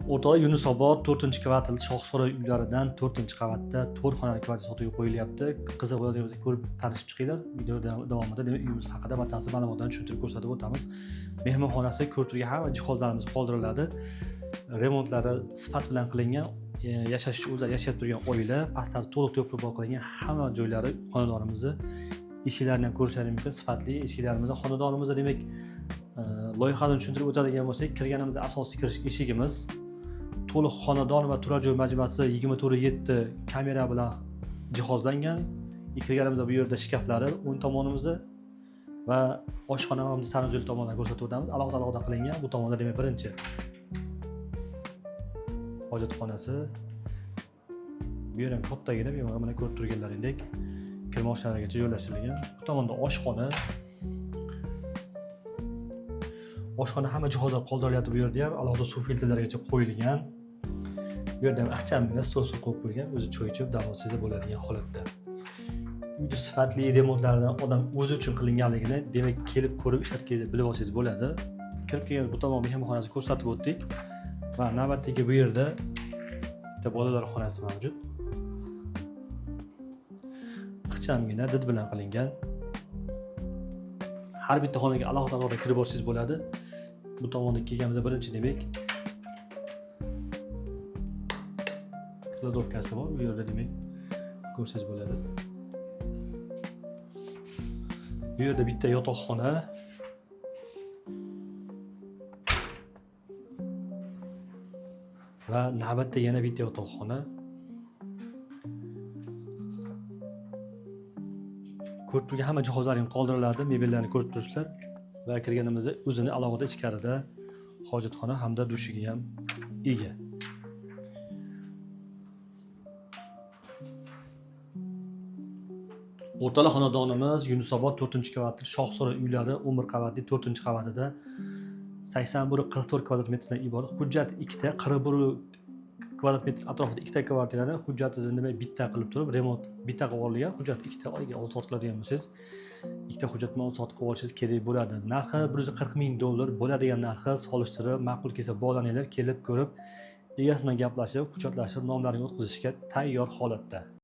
O'rtoqlar, Yunusobod 4-kvartal Shohsaroy uylaridan 4-qavatda 4 xonali kvartira sotuvga qo'yilyapti. Qiziq bo'ladigan bo'lsa ko'rib tanishib chiqinglar. Video davomida demak uyimiz haqida batafsil ma'lumotlarni tushuntirib ko'rsatib o'tamiz. Mehmonxonasi, ko'rib turgan hamma jihozlarimiz qoldiriladi. Remontlari sifat bilan qilingan, yashash o'zlari yashab turgan oila, pastlar to'liq to'pib qilingan hamma joylari xonadonimizni eshiklarini ham ko'rishlaringiz mumkin. Sifatli eshiklarimiz, xonadonimizda demak loyihadan tushuntirib o'tadigan bo'lsak, kirganimizda asosiy kirish eshigimiz to'liq xonadon va turar joy majmuasi 24/7 kamera bilan jihozlangan. Kirganimizda bu yerda shkaflari o'ng tomonimizda va oshxona va sanuzel tomondan ko'rsatib o'tamiz. Alohida qilingan. Bu tomonda demak birinchi hojatxonasi. Bu yer ham kattagina, mana ko'rib turganlaringdek kirmoqchilargacha joylashtirilgan. Bu tomonda oshxona. Oshxona hamma jihozlar qoldirilyapti. Bu yerda ham alohida suv filtrlarigacha qo'yilgan. Bu yerda ham ixchamgina stol qo'yib qo'ygan, o'zi choy ichib dam olsangiz bo'ladigan holatda. Uyda sifatli remontlardan odam o'zi uchun qilinganligini demak kelib ko'rib ishlatganingizda bilib olsangiz bo'ladi. Kirib kelgan bu tomon mehmonxonasi ko'rsatib o'tdik. Va navbatdagi bu yerda bitta bolalar xonasi mavjud. Ixchamgina did bilan qilingan. Har bitta xonaga alohida kirib borsangiz bo'ladi. Bu tomonda kelganimizda birinchi demak kladovkasi bor. Bu yerda demak ko'rsangiz bo'ladi. Bu yerda bitta yotoqxona. Va navbatda yana bitta yotoqxona. Ko'rib turgan hamma jihozlaring qoldiriladi, mebellarni ko'rib turibsizlar. Va kirganimizda o'zini alohida ichkarida hojatxona hamda dushiga ham ega. O'rtalar xonadonimiz Yunusobod 4-kvartal Shohsaroy uylari 11 qavatli 4-qavatida 81-44 kvadrat metrdan iborat. Hujjat ikkita, 41 kvadrat metr atrofida ikkita kvartirani hujjatida nima bitta qilib turib, remont bitta qilib olingan. Hujjat ikkita oyga olib-sot qiladigan bo'lsangiz, ikkita hujjatni olib-sot qilib olishingiz kerak bo'ladi. Narxi $140,000 bo'ladigan narxi solishtirib, ma'qul kelsa bog'laninglar, kelib ko'rib, egasi bilan gaplashib, hujjatlashib, nomlarini o'tkazishga tayyor holatda.